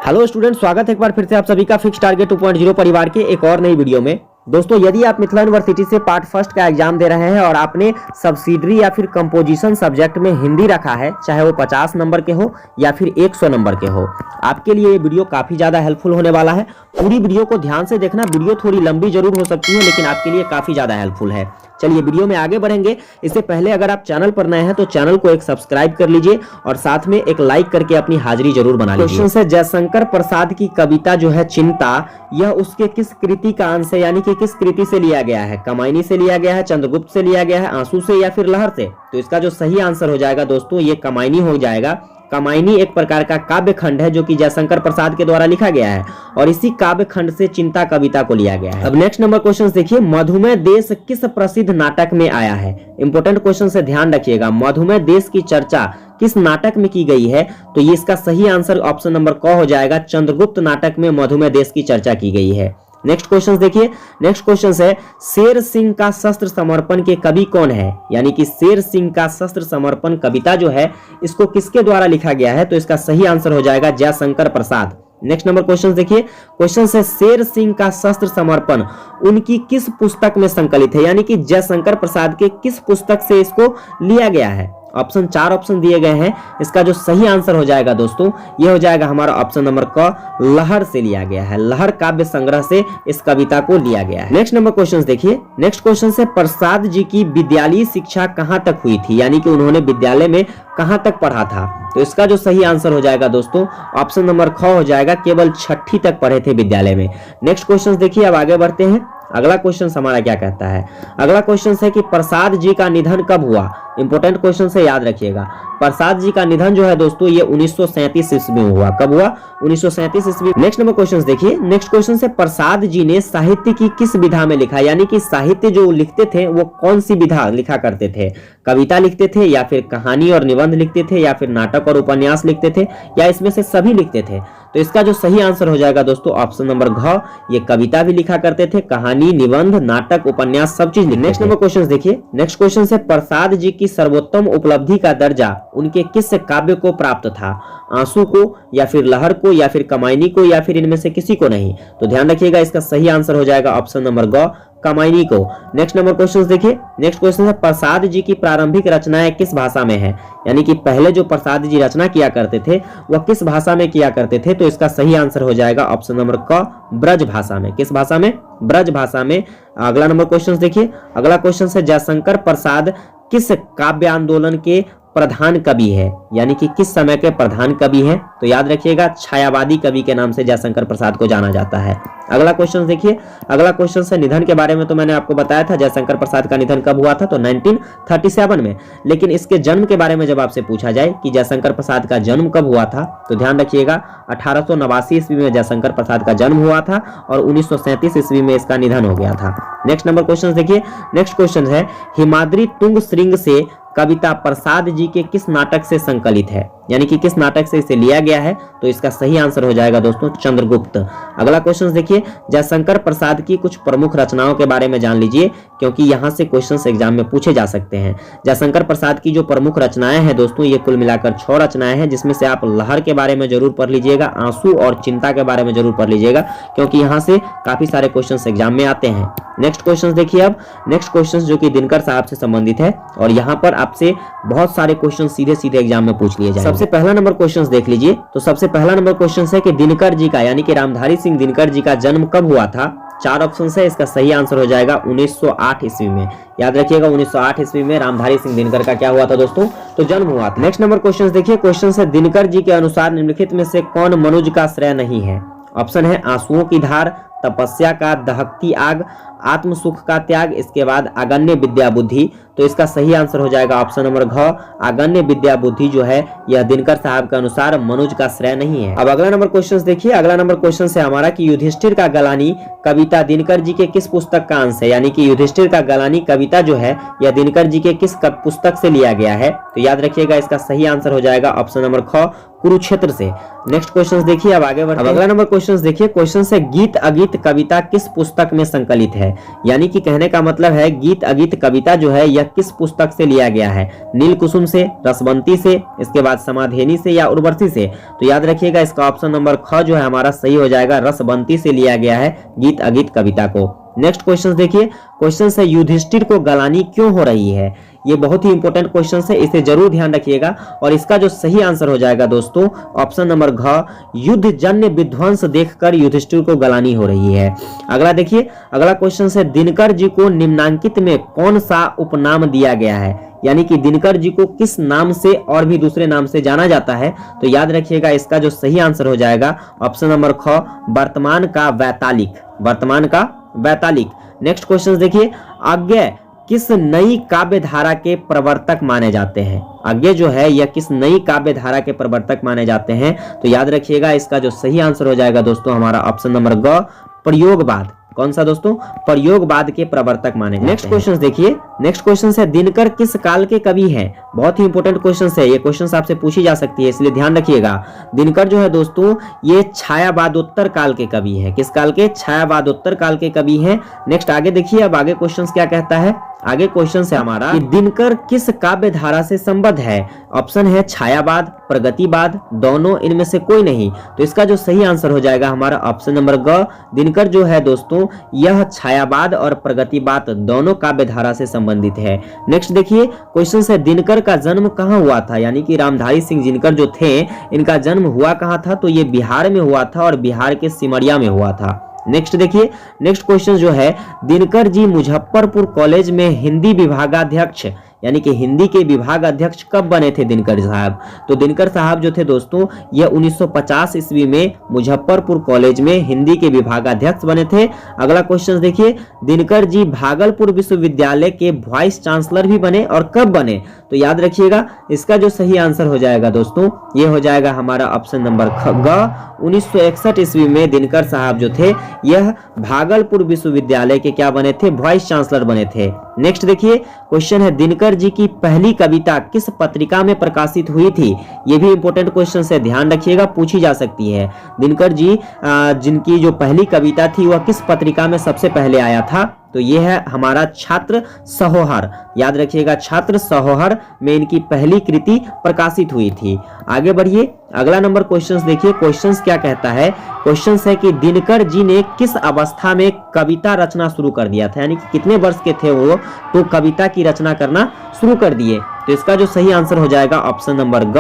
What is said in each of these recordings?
Hello student, स्वागत है एक बार फिर से आप सभी का फिक्स टारगेट 2.0 परिवार के एक और नई वीडियो में। दोस्तों, यदि आप मिथिला यूनिवर्सिटी से पार्ट फर्स्ट का एग्जाम दे रहे हैं और आपने सब्सिडरी या फिर कंपोजिशन सब्जेक्ट में हिंदी रखा है, चाहे वो 50 नंबर के हो या फिर 100 नंबर के हो, आपके लिए ये वीडियो काफी ज्यादा हेल्पफुल होने वाला है। पूरी वीडियो को ध्यान से देखना। वीडियो थोड़ी लंबी जरूर हो सकती है, लेकिन आपके लिए काफी ज्यादा हेल्पफुल है। चलिए वीडियो में आगे बढ़ेंगे। इससे पहले अगर आप चैनल पर नए हैं तो चैनल को एक सब्सक्राइब कर लीजिए और साथ में एक लाइक करके अपनी हाजिरी जरूर बना लीजिए। क्वेश्चन है, जयशंकर प्रसाद की कविता जो है चिंता, यह उसके किस कृति का अंश है, यानी कि किस कृति से लिया गया है? कमायनी से लिया गया है, चंद्रगुप्त से लिया गया है, आंसू से या फिर लहर से? तो इसका जो सही आंसर हो जाएगा दोस्तों, ये कमायनी हो जाएगा। कमायनी एक प्रकार का काव्य खंड है जो कि जयशंकर प्रसाद के द्वारा लिखा गया है और इसी काव्य खंड से चिंता कविता को लिया गया है। अब नेक्स्ट नंबर क्वेश्चन देखिए, मधुमेह देश किस प्रसिद्ध नाटक में आया है? इंपॉर्टेंट क्वेश्चन से ध्यान रखिएगा। मधुमेह देश की चर्चा किस नाटक में की गई है? तो ये इसका सही आंसर ऑप्शन नंबर क हो जाएगा। चंद्रगुप्त नाटक में मधुमेह देश की चर्चा की गई है। नेक्स्ट क्वेश्चन देखिए। नेक्स्ट क्वेश्चन है, शेर सिंह का शस्त्र समर्पण के कवि कौन है? यानी कि शेर सिंह का शस्त्र समर्पण कविता जो है, इसको किसके द्वारा लिखा गया है? तो इसका सही आंसर हो जाएगा Jaishankar Prasad. Next number question देखिए। क्वेश्चन है, शेर सिंह का शस्त्र समर्पण उनकी किस पुस्तक में संकलित है? यानी कि जयशंकर प्रसाद के किस पुस्तक से इसको लिया गया है? ऑप्शन 4 ऑप्शन दिए गए हैं। इसका जो सही आंसर हो जाएगा दोस्तों, ये हो जाएगा हमारा ऑप्शन नंबर क, लहर से लिया गया है। लहर काव्य संग्रह से इस कविता को लिया गया है। नेक्स्ट नंबर क्वेश्चन देखिए। नेक्स्ट क्वेश्चन से, प्रसाद जी की विद्यालयी शिक्षा कहां तक हुई थी? यानी कि उन्होंने विद्यालय में कहां तक पढ़ा था? तो इसका जो सही आंसर हो जाएगा दोस्तों, ऑप्शन नंबर ख हो जाएगा, केवल 6ठी तक पढ़े थे विद्यालय में। नेक्स्ट क्वेश्चन देखिए। अब आगे बढ़ते हैं। अगला क्वेश्चन हमारा क्या कहता है? अगला क्वेश्चन है कि प्रसाद जी का निधन कब हुआ? इंपोर्टेंट क्वेश्चन से याद रखिएगा। प्रसाद जी का निधन जो है दोस्तों, ये 1937 ईस्वी में हुआ। कब हुआ? 1937 ईस्वी। नेक्स्ट नंबर क्वेश्चन देखिए। नेक्स्ट क्वेश्चन से, प्रसाद जी ने साहित्य की किस विधा में लिखा? यानी कि साहित्य जो लिखते थे वो कौन सी विधा लिखा करते थे? कविता लिखते थे या फिर कहानी और निबंध लिखते थे या फिर नाटक और उपन्यास लिखते थे या इसमें से सभी लिखते थे? तो इसका जो सही आंसर हो जाएगा दोस्तों, ऑप्शन नंबर घ, ये कविता भी लिखा करते थे, कहानी, निबंध, नाटक, उपन्यास सब चीज लिखते थे। नेक्स्ट नंबर क्वेश्चन देखिए। नेक्स्ट क्वेश्चन से, प्रसाद जी की सर्वोत्तम उपलब्धि का दर्जा उनके किस काव्य को प्राप्त था? आंसू को या फिर लहर को या फिर कमायनी को या फिर इनमें से किसी को नहीं? तो ध्यान रखिएगा, इसका सही आंसर हो जाएगा ऑप्शन नंबर ग, कमायनी को। नेक्स्ट नंबर क्वेश्चन देखिए। नेक्स्ट क्वेश्चन है, प्रसाद जी की प्रारंभिक रचनाएं किस भाषा में है? यानी कि पहले जो प्रसाद जी रचना किया करते थे वह किस भाषा में किया करते थे? तो इसका सही आंसर हो जाएगा ऑप्शन नंबर क, ब्रज भाषा में। किस भाषा में? ब्रज भाषा में। अगला नंबर क्वेश्चन देखिए। अगला क्वेश्चन है, जयशंकर प्रसाद किस काव्य आंदोलन के प्रधान कवि है? यानी कि किस समय के प्रधान कवि हैं? तो याद रखिएगा, छायावादी कवि के नाम से जयशंकर प्रसाद को जाना जाता है। अगला क्वेश्चन देखिए। अगला क्वेश्चन से, निधन के बारे में तो मैंने आपको बताया था, जयशंकर प्रसाद का निधन कब हुआ था? तो 1937 में। लेकिन इसके जन्म के बारे में जब आपसे पूछा जाए कि जयशंकर प्रसाद का जन्म कब हुआ था, तो ध्यान रखिएगा 1889 ईस्वी में जयशंकर प्रसाद का जन्म हुआ था और 1937 ईस्वी में इसका निधन हो गया था। नेक्स्ट नंबर क्वेश्चन देखिए। नेक्स्ट क्वेश्चन है, हिमाद्री तुंग श्रृंग से कविता प्रसाद जी के किस नाटक से संकलित है? यानी कि किस नाटक से इसे लिया गया है? तो इसका सही आंसर हो जाएगा दोस्तों, चंद्रगुप्त। अगला क्वेश्चन देखिए। जयशंकर प्रसाद की कुछ प्रमुख रचनाओं के बारे में जान लीजिए, क्योंकि यहां से क्वेश्चंस एग्जाम में पूछे जा सकते हैं। जयशंकर प्रसाद की जो प्रमुख रचनाएं हैं दोस्तों, ये कुल मिलाकर 6 रचनाएं हैं, जिसमें से आप लहर के बारे में जरूर पढ़ लीजिएगा, आंसू और चिंता के बारे में जरूर पढ़ लीजिएगा, क्योंकि यहाँ से काफी सारे क्वेश्चन एग्जाम में आते हैं। नेक्स्ट क्वेश्चन देखिए। अब नेक्स्ट क्वेश्चन जो कि दिनकर साहब से संबंधित है और यहाँ पर आपसे बहुत सारे क्वेश्चन सीधे सीधे एग्जाम में पूछ लिए जाएंगे। सबसे पहला नंबर क्वेश्चन देख लीजिए। तो सबसे पहला नंबर क्वेश्चन है कि दिनकर जी का, यानी कि रामधारी सिंह दिनकर जी का जन्म कब हुआ था? 4 ऑप्शन है। इसका सही आंसर हो जाएगा 1908 ईस्वी में। याद रखिएगा, 1908 ईस्वी में रामधारी सिंह दिनकर का क्या हुआ था दोस्तों? तो जन्म हुआ था। नेक्स्ट नंबर क्वेश्चन देखिए। क्वेश्चन है, दिनकर जी के अनुसार निम्नलिखित में से कौन मनुज का श्रेय नहीं है? ऑप्शन है आंसुओं की धार, तपस्या का दहकती आग, आत्म सुख का त्याग, इसके बाद आगन्य विद्या बुद्धि। तो इसका सही आंसर हो जाएगा ऑप्शन नंबर घ, आगन्य विद्या बुद्धि जो है यह दिनकर साहब के अनुसार मनुज का श्रेय नहीं है। अब अगला नंबर क्वेश्चन देखिए। अगला नंबर क्वेश्चन है हमारा कि युधिष्ठिर का गलानी कविता दिनकर जी के किस पुस्तक का अंश है? यानी कि युधिष्ठिर का गलानी कविता जो है यह दिनकर जी के किस पुस्तक से लिया गया है? तो याद रखिएगा, इसका सही आंसर हो जाएगा ऑप्शन नंबर ख, कुरुक्षेत्र से। नेक्स्ट क्वेश्चन देखिए। अब आगे बढ़ते हैं। अगला नंबर क्वेश्चन देखिए। क्वेश्चन है, गीत अगीत अगीत कविता किस पुस्तक में संकलित है? यानी कि कहने का मतलब है गीत अगीत कविता जो है यह किस पुस्तक से लिया गया है? नील कुसुम से, रसवंती से, इसके बाद समाधेनी से या उर्वशी से? तो याद रखिएगा इसका ऑप्शन नंबर ख जो है हमारा सही हो जाएगा, रसवंती से लिया गया है गीत अगीत कविता को। नेक्स्ट क्वेश्चन देखिए, क्वेश्चन है युधिष्ठिर को गलानी क्यों हो रही है? ये बहुत ही इंपॉर्टेंट क्वेश्चन है, इसे जरूर ध्यान रखिएगा और इसका जो सही आंसर हो जाएगा दोस्तों ऑप्शन नंबर घ, युद्ध जन्य विध्वंस देखकर युधिष्ठिर को गलानी हो रही है। अगला देखिए, अगला क्वेश्चन है दिनकर जी को निम्नांकित में कौन सा उपनाम दिया गया है? यानी कि दिनकर जी को किस नाम से और भी दूसरे नाम से जाना जाता है? तो याद रखिएगा इसका जो सही आंसर हो जाएगा ऑप्शन नंबर ख, वर्तमान का वैतालिक, वर्तमान का वैतालिक। नेक्स्ट क्वेश्चन देखिए, अज्ञेय किस नई काव्य धारा के प्रवर्तक माने जाते हैं? अज्ञेय जो है यह किस नई काव्य धारा के प्रवर्तक माने जाते हैं? तो याद रखिएगा इसका जो सही आंसर हो जाएगा दोस्तों हमारा ऑप्शन नंबर ग, प्रयोगवाद। कौन सा दोस्तों? प्रयोगवाद के प्रवर्तक माने जाते हैं। नेक्स्ट क्वेश्चन देखिए, नेक्स्ट क्वेश्चन है दिनकर किस काल के कवि हैं? बहुत ही इंपॉर्टेंट क्वेश्चन है, ये क्वेश्चन आपसे पूछी जा सकती है इसलिए ध्यान रखिएगा। दिनकर जो है दोस्तों ये छायावादोत्तर काल के कवि है। किस काल के? छायावादोत्तर काल के कवि हैं। नेक्स्ट आगे देखिए, अब आगे क्वेश्चन क्या कहता है? आगे क्वेश्चन है हमारा कि दिनकर किस काव्य धारा से संबद्ध है? ऑप्शन है छायावाद, प्रगतिवाद, दोनों, इनमें से कोई नहीं। तो इसका जो सही आंसर हो जाएगा हमारा ऑप्शन नंबर ग, दिनकर जो है दोस्तों यह छायावाद और प्रगतिवाद दोनों काव्य धारा से संबंधित है। नेक्स्ट देखिए, क्वेश्चन है दिनकर का जन्म कहाँ हुआ था? यानी कि रामधारी सिंह दिनकर जो थे इनका जन्म हुआ कहाँ था? तो ये बिहार में हुआ था और बिहार के सिमरिया में हुआ था। नेक्स्ट देखिए, नेक्स्ट क्वेश्चन जो है दिनकर जी मुजफ्फरपुर कॉलेज में हिंदी विभागाध्यक्ष यानी कि हिंदी के विभाग अध्यक्ष कब बने थे दिनकर साहब? तो दिनकर साहब जो थे दोस्तों यह 1950 ईस्वी में मुजफ्फरपुर कॉलेज में हिंदी के विभागाध्यक्ष बने थे। अगला क्वेश्चन देखिए, दिनकर जी भागलपुर विश्वविद्यालय के वाइस चांसलर भी बने और कब बने? तो याद रखिएगा इसका जो सही आंसर हो जाएगा दोस्तों ये हो जाएगा हमारा ऑप्शन नंबर ग, 1961 ईस्वी में दिनकर साहब जो थे यह भागलपुर विश्वविद्यालय के क्या बने थे? वाइस चांसलर बने थे। नेक्स्ट देखिए, क्वेश्चन है दिनकर जी की पहली कविता किस पत्रिका में प्रकाशित हुई थी? ये भी इंपॉर्टेंट क्वेश्चन है, ध्यान रखिएगा, पूछी जा सकती है। दिनकर जी जिनकी जो पहली कविता थी वह किस पत्रिका में सबसे पहले आया था? तो ये है हमारा छात्र सहोहर। याद रखिएगा छात्र सहोहर में इनकी पहली कृति प्रकाशित हुई थी। आगे बढ़िए, अगला नंबर क्वेश्चन देखिए, क्वेश्चन क्या कहता है? क्वेश्चन है कि दिनकर जी ने किस अवस्था में कविता रचना शुरू कर दिया था? यानी कि कितने वर्ष के थे वो तो कविता की रचना करना शुरू कर दिए? तो इसका जो सही आंसर हो जाएगा ऑप्शन नंबर ग,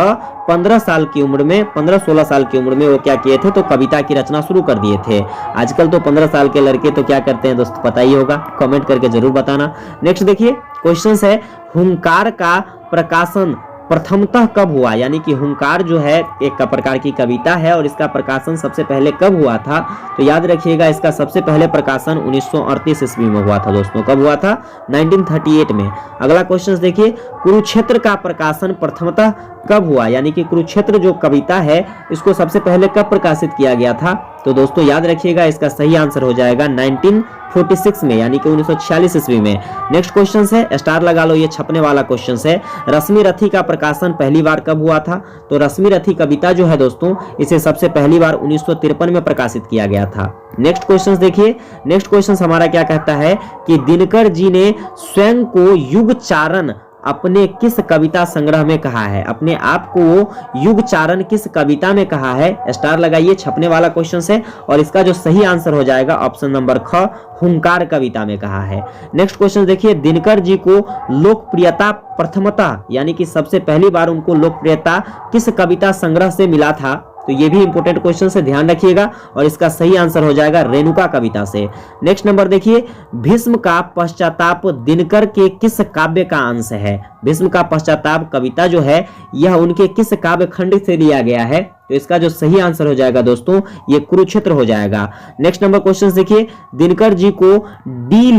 15 साल की उम्र में, 15-16 साल की उम्र में वो क्या किए थे? तो कविता की रचना शुरू कर दिए थे। आजकल तो 15 साल के लड़के तो क्या करते हैं दोस्त पता ही होगा, कमेंट करके जरूर बताना। नेक्स्ट देखिए, क्वेश्चन है हुंकार का प्रकाशन प्रथमतः कब हुआ? यानी कि हुंकार जो है एक प्रकार की कविता है और इसका प्रकाशन सबसे पहले कब हुआ था? तो याद रखिएगा इसका सबसे पहले प्रकाशन 1938 ईस्वी में हुआ था दोस्तों। कब हुआ था? 1938 में। अगला क्वेश्चन देखिए, कुरुक्षेत्र का प्रकाशन प्रथमतः कब हुआ? यानी कि कुरुक्षेत्र जो कविता है इसको सबसे पहले कब प्रकाशित किया गया था? तो दोस्तों याद रखिएगा इसका सही आंसर हो जाएगा 1946 में, यानी कि 1946 ईस्वी में। नेक्स्ट क्वेश्चन है, स्टार लगा लो, ये छपने वाला क्वेश्चन है। रश्मि रथी का प्रकाशन पहली बार कब हुआ था? तो रश्मि रथी कविता जो है दोस्तों इसे सबसे पहली बार 1953 में प्रकाशित किया गया था। नेक्स्ट क्वेश्चन देखिए, नेक्स्ट क्वेश्चन हमारा क्या कहता है कि दिनकर जी ने स्वयं को युगचारण अपने किस कविता संग्रह में कहा है? अपने आप को युगचारण किस कविता में कहा है? स्टार लगाइए, छपने वाला क्वेश्चन है और इसका जो सही आंसर हो जाएगा ऑप्शन नंबर ख, हुंकार कविता में कहा है। नेक्स्ट क्वेश्चन देखिए, दिनकर जी को लोकप्रियता प्रथमतः यानी कि सबसे पहली बार उनको लोकप्रियता किस कविता संग्रह से मिला था? तो ये भी इंपॉर्टेंट क्वेश्चन से ध्यान रखिएगा और इसका सही आंसर हो जाएगा रेणुका कविता से। नेक्स्ट नंबर देखिए, भीष्म का पश्चाताप दिनकर के किस काव्य का अंश है? भीष्म का पश्चाताप कविता जो है यह उनके किस काव्य खंड से लिया गया है? तो इसका जो सही आंसर हो जाएगा दोस्तों ये कुरुक्षेत्र हो जाएगा। नेक्स्ट नंबर क्वेश्चन देखिए, दिनकर जी को डी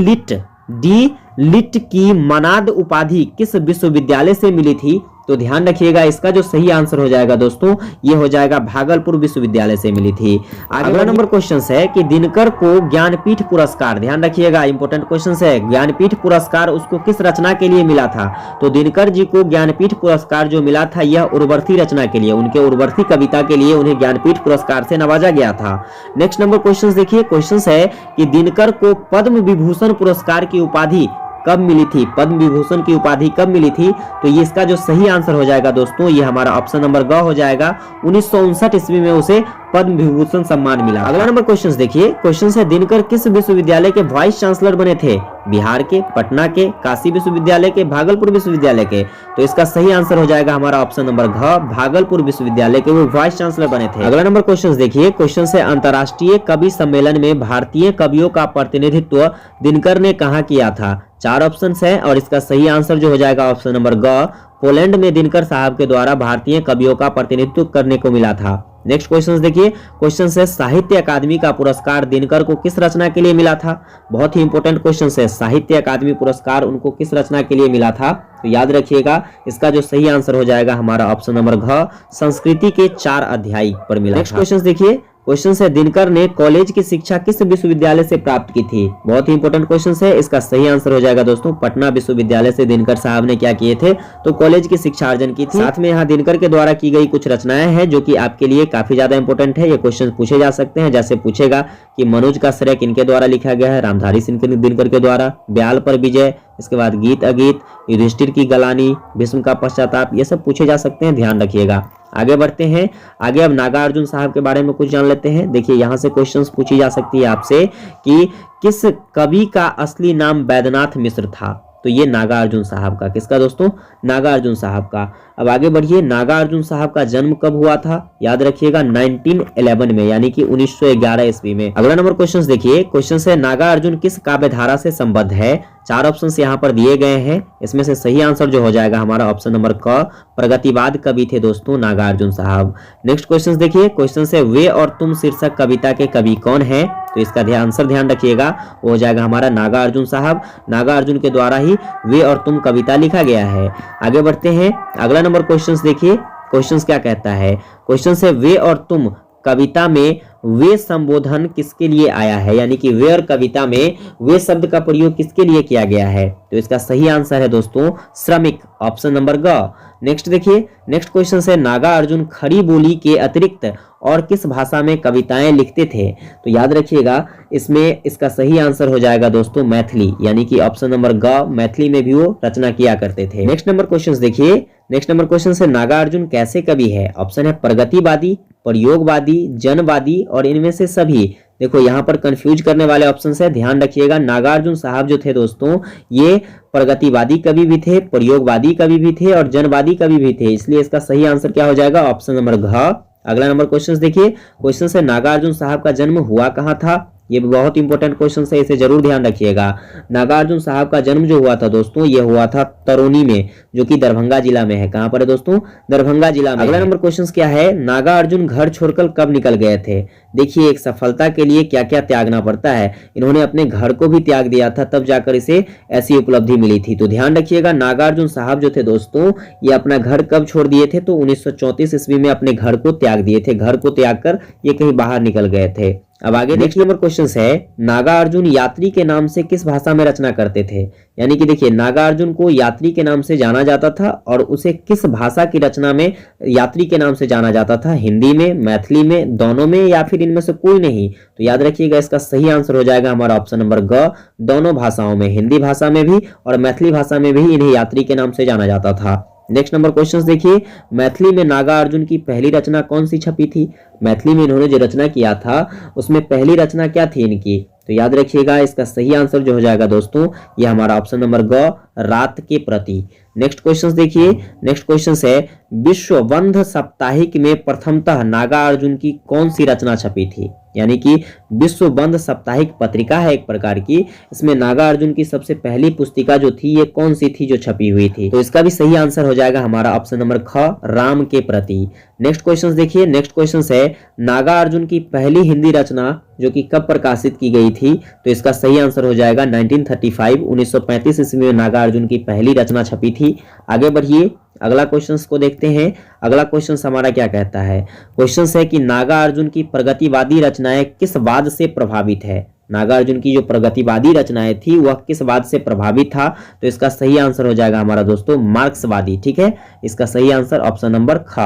लिट की मनाद उपाधि किस विश्वविद्यालय से मिली थी? तो ध्यान रखिएगा इसका जो सही आंसर हो जाएगा दोस्तों ये हो जाएगा भागलपुर विश्वविद्यालय से मिली थी। अगला नंबर क्वेश्चन है कि दिनकर को ज्ञानपीठ पुरस्कार, ध्यान रखिएगा इंपॉर्टेंट क्वेश्चन है, ज्ञानपीठ पुरस्कार उसको किस रचना के लिए मिला था? तो दिनकर जी को ज्ञानपीठ पुरस्कार जो मिला था यह उर्वर्थी रचना के लिए, उनके उर्वर्थी कविता के लिए उन्हें ज्ञानपीठ पुरस्कार से नवाजा गया था। नेक्स्ट नंबर क्वेश्चन देखिए, क्वेश्चन है कि दिनकर को पद्म विभूषण पुरस्कार की उपाधि कब मिली थी? पद्म विभूषण की उपाधि कब मिली थी? तो ये इसका जो सही आंसर हो जाएगा दोस्तों ये हमारा ऑप्शन नंबर ग हो जाएगा। 1959 ईस्वी में उसे पद्म विभूषण सम्मान मिला। अगला नंबर क्वेश्चन देखिए, क्वेश्चन है दिनकर किस विश्वविद्यालय के वाइस चांसलर बने थे? बिहार के, पटना के, काशी विश्वविद्यालय के, भागलपुर विश्वविद्यालय के? तो इसका सही आंसर हो जाएगा हमारा ऑप्शन नंबर घ, भागलपुर विश्वविद्यालय के वो वाइस चांसलर बने थे। अगला नंबर क्वेश्चन देखिए, क्वेश्चन है अंतर्राष्ट्रीय कवि सम्मेलन में भारतीय कवियों का प्रतिनिधित्व दिनकर ने कहाँ किया था? 4 ऑप्शन है और इसका सही आंसर जो हो जाएगा ऑप्शन नंबर ग, पोलैंड में दिनकर साहब के द्वारा भारतीय कवियों का प्रतिनिधित्व करने को मिला था। नेक्स्ट क्वेश्चन देखिए, क्वेश्चन है साहित्य अकादमी का पुरस्कार दिनकर को किस रचना के लिए मिला था? बहुत ही इंपॉर्टेंट क्वेश्चन है, साहित्य अकादमी पुरस्कार उनको किस रचना के लिए मिला था? तो याद रखिएगा इसका जो सही आंसर हो जाएगा हमारा ऑप्शन नंबर घ, संस्कृति के 4 अध्याय पर मिला। नेक्स्ट क्वेश्चन देखिए, क्वेश्चन है दिनकर ने कॉलेज की शिक्षा किस विश्वविद्यालय से प्राप्त की थी? बहुत ही इंपॉर्टेंट क्वेश्चन है, इसका सही आंसर हो जाएगा दोस्तों पटना विश्वविद्यालय से दिनकर साहब ने क्या किए थे? तो कॉलेज की शिक्षा अर्जन की थी। साथ में यहाँ दिनकर के द्वारा की गई कुछ रचनाएं हैं जो कि आपके लिए काफी ज्यादा इंपॉर्टेंट है, ये क्वेश्चन पूछे जा सकते हैं। जैसे पूछेगा कि मनोज का श्रेय किनके द्वारा लिखा गया है? रामधारी सिंह दिनकर के द्वारा। ब्याल पर विजय, इसके बाद गीत अगीत, युधिष्ठिर की गलानी, भीष्म का पश्चाताप, ये सब पूछे जा सकते हैं, ध्यान रखिएगा। आगे बढ़ते हैं, आगे अब नागार्जुन साहब के बारे में कुछ जान लेते हैं। देखिए यहाँ से क्वेश्चंस पूछी जा सकती है आपसे कि किस कवि का असली नाम वैद्यनाथ मिश्र था? तो ये नागार्जुन साहब का, किसका दोस्तों? नागार्जुन साहब का। अब आगे बढ़िए, नागार्जुन साहब का जन्म कब हुआ था? याद रखिएगा 1911 में, यानी कि 1911 ईस्वी में। अगला नंबर क्वेश्चन देखिए, क्वेश्चन है नागार्जुन किस काव्य धारा से संबद्ध है? 4 ऑप्शन यहाँ पर दिए गए हैं, इसमें से सही आंसर जो हो जाएगा हमारा ऑप्शन नंबर क, प्रगतिवाद कवि थे दोस्तों नागार्जुन साहब। नेक्स्ट क्वेश्चन देखिए, क्वेश्चन है वे और तुम शीर्षक कविता के कवि कौन है? तो इसका आंसर ध्यान रखिएगा वो हो जाएगा हमारा नागार्जुन साहब। नागार्जुन के द्वारा ही वे और तुम कविता लिखा गया है। आगे बढ़ते हैं, अगला नंबर क्वेश्चन देखिए, क्वेश्चन क्या कहता है? क्वेश्चन है वे और तुम कविता में वे संबोधन किसके लिए आया है? यानी कि वे और कविता में वे शब्द का प्रयोग किसके लिए किया गया है? तो इसका सही आंसर है दोस्तों श्रमिक, ऑप्शन नंबर ग। नेक्स्ट देखिए, नेक्स्ट क्वेश्चन है नागार्जुन खड़ी बोली के अतिरिक्त और किस भाषा में कविताएं लिखते थे? तो याद रखिएगा इसमें इसका सही आंसर हो जाएगा दोस्तों मैथिली, यानी कि ऑप्शन नंबर ग, मैथिली में भी वो रचना किया करते थे। नेक्स्ट नंबर क्वेश्चन देखिए, नेक्स्ट नंबर क्वेश्चन है नागार्जुन कैसे कवि है? ऑप्शन है प्रगतिवादी, प्रयोगवादी, जनवादी और इनमें से सभी। देखो यहाँ पर कंफ्यूज करने वाले ऑप्शन है, ध्यान रखिएगा। नागार्जुन साहब जो थे दोस्तों ये प्रगतिवादी कवि भी थे, प्रयोगवादी कवि भी थे और जनवादी कवि भी थे, इसलिए इसका सही आंसर क्या हो जाएगा? ऑप्शन नंबर घ। अगला नंबर क्वेश्चन देखिए, क्वेश्चन है नागार्जुन साहब का जन्म हुआ कहाँ था? ये भी बहुत इंपॉर्टेंट क्वेश्चन है, इसे जरूर ध्यान रखिएगा। नागार्जुन साहब का जन्म जो हुआ था दोस्तों ये हुआ था तरोनी में, जो कि दरभंगा जिला में है। कहां पर है दोस्तों? दरभंगा जिला में। अगला नंबर क्वेश्चन क्या है? नागार्जुन घर छोड़कर कब निकल गए थे? देखिए एक सफलता के लिए क्या क्या त्यागना पड़ता है, इन्होंने अपने घर को भी त्याग दिया था, तब जाकर इसे ऐसी उपलब्धि मिली थी। तो ध्यान रखिएगा नागार्जुन साहब जो थे दोस्तों ये अपना घर कब छोड़ दिए थे? तो 1934 ईस्वी में अपने घर को त्याग दिए थे, घर को त्याग कर ये कहीं बाहर निकल गए थे। अब आगे नेक्स्ट नंबर क्वेश्चन है नागार्जुन यात्री के नाम से किस भाषा में रचना करते थे? यानी कि देखिए नागार्जुन को यात्री के नाम से जाना जाता था और उसे किस भाषा की रचना में यात्री के नाम से जाना जाता था? हिंदी में, मैथिली में, दोनों में या फिर इनमें से कोई नहीं? तो याद रखिएगा इसका सही आंसर हो जाएगा हमारा ऑप्शन नंबर ग, दोनों भाषाओं में, हिंदी भाषा में भी और मैथिली भाषा में भी इन्हें यात्री के नाम से जाना जाता था। नेक्स्ट नंबर क्वेश्चन देखिए, मैथिली में नागार्जुन की पहली रचना कौन सी छपी थी? मैथिली में इन्होंने जो रचना किया था उसमें पहली रचना क्या थी इनकी? तो याद रखिएगा इसका सही आंसर जो हो जाएगा दोस्तों ये हमारा ऑप्शन नंबर ग, रात के प्रति। नेक्स्ट क्वेश्चन देखिए, नेक्स्ट क्वेश्चन है विश्व बंध साप्ताहिक में प्रथमतः नागार्जुन की कौन सी रचना छपी थी? यानी कि विश्व बंध साप्ताहिक पत्रिका है एक प्रकार की, इसमें नागार्जुन की सबसे पहली पुस्तिका जो थी ये कौन सी थी जो छपी हुई थी? तो इसका भी सही आंसर हो जाएगा हमारा ऑप्शन नंबर ख, राम के प्रति। नेक्स्ट क्वेश्चन देखिए, नेक्स्ट क्वेश्चन है नागार्जुन की पहली हिंदी रचना जो कि कब प्रकाशित की गई थी? तो इसका सही आंसर हो जाएगा 1935, 1935 ईस्वी में नागार्जुन की पहली रचना छपी थी। आगे बढ़िए, अगला क्वेश्चन को देखते हैं। अगला क्वेश्चन हमारा क्या कहता है? क्वेश्चन है कि नागार्जुन की प्रगतिवादी रचनाएं किस वाद से प्रभावित है? नागार्जुन की जो प्रगतिवादी रचनाएं थी वह किस वाद से प्रभावित था? तो इसका सही आंसर हो जाएगा हमारा दोस्तों मार्क्सवादी। ठीक है, इसका सही आंसर ऑप्शन नंबर ख।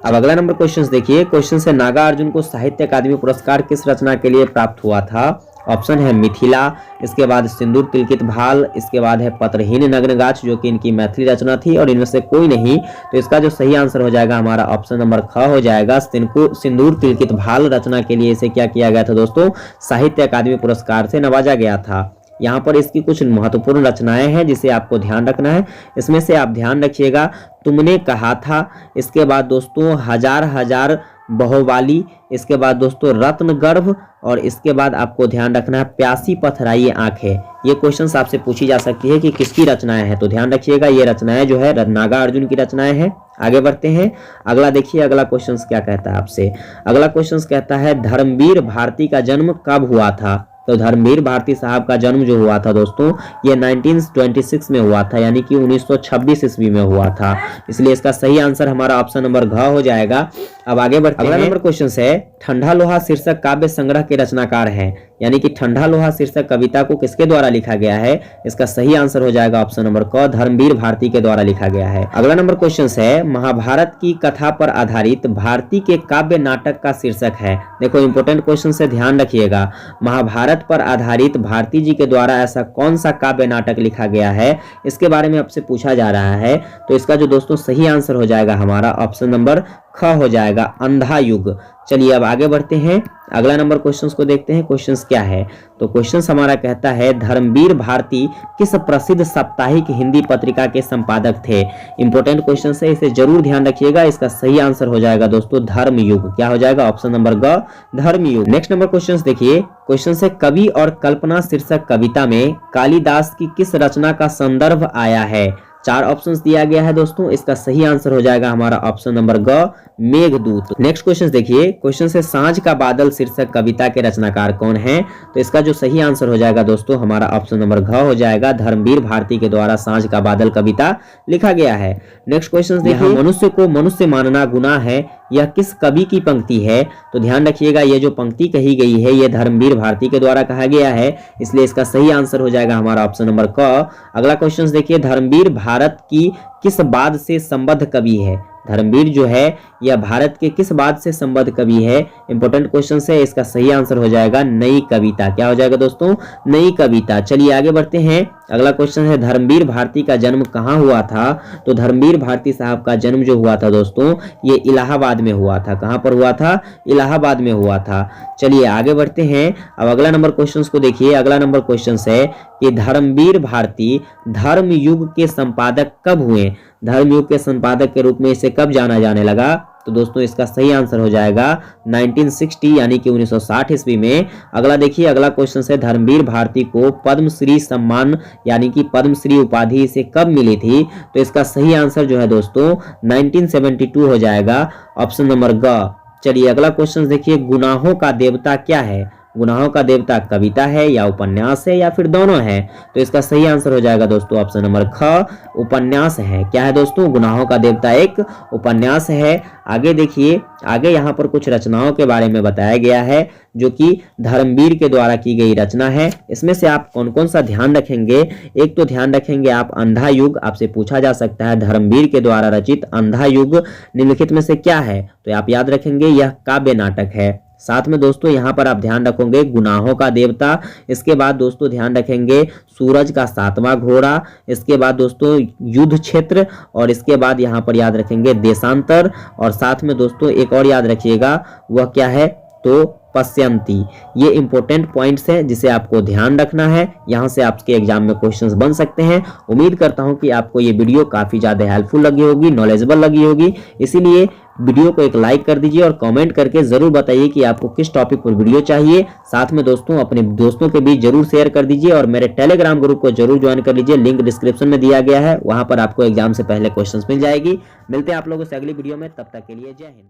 अब अगला नंबर क्वेश्चन देखिए। क्वेश्चन है नागार्जुन को साहित्य अकादमी पुरस्कार किस रचना के लिए प्राप्त हुआ था? ऑप्शन है मिथिला, इसके बाद सिंदूर तिलकित भाल, इसके बाद है पत्रहीन नग्नगाछ जो कि इनकी मैथिली रचना थी, और इनमें से कोई नहीं। तो इसका जो सही आंसर हो जाएगा हमारा ऑप्शन नंबर ख हो जाएगा। सिंदूर तिलकित भाल रचना के लिए इसे क्या किया गया था दोस्तों? साहित्य अकादमी पुरस्कार से नवाजा गया था। यहाँ पर इसकी कुछ महत्वपूर्ण रचनाएं हैं जिसे आपको ध्यान रखना है। इसमें से आप ध्यान रखिएगा, तुमने कहा था, इसके बाद दोस्तों हजार हजार बहुवाली, इसके बाद दोस्तों रत्न गर्भ, और इसके बाद आपको ध्यान रखना है प्यासी पथराई आंखें। ये क्वेश्चंस आपसे पूछी जा सकती है कि किसकी रचनाएं हैं, तो ध्यान रखिएगा ये रचनाएं जो है नागार्जुन की रचनाएं हैं। आगे बढ़ते हैं। अगला देखिए, अगला क्वेश्चन क्या कहता है आपसे। अगला क्वेश्चन कहता है धर्मवीर भारती का जन्म कब हुआ था? तो धर्मवीर भारती साहब का जन्म जो हुआ था दोस्तों ये 1926 में हुआ था, यानी कि 1926 ईस्वी में हुआ था। इसलिए इसका सही आंसर हमारा ऑप्शन नंबर घ हो जाएगा। अब आगे बढ़ते हैं। अगला नंबर क्वेश्चन है ठंडा लोहा शीर्षक काव्य संग्रह के रचनाकार हैं, यानी कि ठंडा लोहा शीर्षक कविता को किसके द्वारा लिखा गया है? इसका सही आंसर हो जाएगा ऑप्शन नंबर क, धर्मवीर भारती के द्वारा लिखा गया है। अगला नंबर क्वेश्चन है महाभारत की कथा पर आधारित भारती के काव्य नाटक का शीर्षक है। देखो इंपोर्टेंट क्वेश्चन से ध्यान रखिएगा, महाभारत पर आधारित भारती जी के द्वारा ऐसा कौन सा काव्य नाटक लिखा गया है, इसके बारे में आपसे पूछा जा रहा है। तो इसका जो दोस्तों सही आंसर हो जाएगा हमारा ऑप्शन नंबर ख हो जाएगा, अंधा युग। चलिए अब आगे बढ़ते हैं। अगला नंबर क्वेश्चंस को देखते हैं। क्वेश्चंस क्या है? तो क्वेश्चंस हमारा कहता है धर्मवीर भारती किस प्रसिद्ध साप्ताहिक हिंदी पत्रिका के संपादक थे? इंपोर्टेंट क्वेश्चन है, इसे जरूर ध्यान रखिएगा। इसका सही आंसर हो जाएगा दोस्तों धर्मयुग। क्या हो जाएगा? ऑप्शन नंबर ग, धर्मयुग। नेक्स्ट नंबर क्वेश्चन देखिए। क्वेश्चन है कवि और कल्पना शीर्षक कविता में कालिदास की किस रचना का संदर्भ आया है? 4 ऑप्शंस दिया गया है दोस्तों, इसका सही आंसर हो जाएगा हमारा ऑप्शन नंबर ग, मेघदूत। नेक्स्ट क्वेश्चन देखिए। क्वेश्चन से सांझ का बादल शीर्षक कविता के रचनाकार कौन है? तो इसका जो सही आंसर हो जाएगा दोस्तों हमारा ऑप्शन नंबर घ हो जाएगा, धर्मवीर भारती के द्वारा सांझ का बादल कविता लिखा गया है। नेक्स्ट क्वेश्चन देखिए। मनुष्य को मनुष्य मानना गुनाह है, यह किस कवि की पंक्ति है? तो ध्यान रखिएगा ये जो पंक्ति कही गई है ये धर्मवीर भारती के द्वारा कहा गया है, इसलिए इसका सही आंसर हो जाएगा हमारा ऑप्शन नंबर क। अगला क्वेश्चन देखिए। धर्मवीर भारत की किस वाद से संबद्ध कवि है? धर्मवीर जो है यह भारत के किस वाद से संबद्ध कवि है? इंपोर्टेंट क्वेश्चन है, इसका सही आंसर हो जाएगा नई कविता। क्या हो जाएगा दोस्तों? नई कविता। चलिए आगे बढ़ते हैं। अगला क्वेश्चन है धर्मवीर भारती का जन्म कहाँ हुआ था? तो धर्मवीर भारती साहब का जन्म जो हुआ था दोस्तों ये इलाहाबाद में हुआ था। कहाँ पर हुआ था? इलाहाबाद में हुआ था। चलिए आगे बढ़ते हैं। अब अगला नंबर क्वेश्चन को देखिए। अगला नंबर क्वेश्चन है कि धर्मवीर भारती धर्मयुग के संपादक कब हुए? धर्मयुग के संपादक के रूप में इसे कब जाना जाने लगा? तो दोस्तों इसका सही आंसर हो जाएगा 1960 यानी कि 1960 ईस्वी में। अगला देखिए। अगला क्वेश्चन है धर्मवीर भारती को पद्मश्री सम्मान यानी कि पद्मश्री उपाधि इसे कब मिली थी? तो इसका सही आंसर जो है दोस्तों 1972 हो जाएगा, ऑप्शन नंबर ग। चलिए अगला क्वेश्चन देखिए। गुनाहों का देवता क्या है? गुनाहों का देवता कविता है या उपन्यास है या फिर दोनों है? तो इसका सही आंसर हो जाएगा दोस्तों ऑप्शन नंबर ख, उपन्यास है। क्या है दोस्तों? गुनाहों का देवता एक उपन्यास है। आगे देखिए। आगे यहाँ पर कुछ रचनाओं के बारे में बताया गया है जो कि धर्मवीर के द्वारा की गई रचना है। इसमें से आप कौन कौन सा ध्यान रखेंगे? एक तो ध्यान रखेंगे आप अंधा युग, आपसे पूछा जा सकता है धर्मवीर के द्वारा रचित अंधा युग निम्नलिखित में से क्या है? तो आप याद रखेंगे यह काव्य नाटक है। साथ में दोस्तों यहाँ पर आप ध्यान रखोगे गुनाहों का देवता। इसके बाद दोस्तों ध्यान रखेंगे सूरज का 7वां घोड़ा। इसके बाद दोस्तों युद्ध क्षेत्र, और इसके बाद यहाँ पर याद रखेंगे देशांतर। और साथ में दोस्तों एक और याद रखिएगा, वह क्या है? तो पश्यंती। ये इंपॉर्टेंट पॉइंट्स हैं जिसे आपको ध्यान रखना है। यहाँ से आपके एग्जाम में क्वेश्चंस बन सकते हैं। उम्मीद करता हूँ कि आपको ये वीडियो काफी ज्यादा हेल्पफुल लगी होगी, नॉलेजेबल लगी होगी। इसीलिए वीडियो को एक लाइक कर दीजिए और कमेंट करके जरूर बताइए कि आपको किस टॉपिक पर वीडियो चाहिए। साथ में दोस्तों अपने दोस्तों के बीच जरूर शेयर कर दीजिए और मेरे टेलीग्राम ग्रुप को जरूर ज्वाइन कर लीजिए। लिंक डिस्क्रिप्शन में दिया गया है, वहां पर आपको एग्जाम से पहले क्वेश्चंस मिल जाएगी। मिलते हैं आप लोगों से अगली वीडियो में, तब तक के लिए जय हिंद।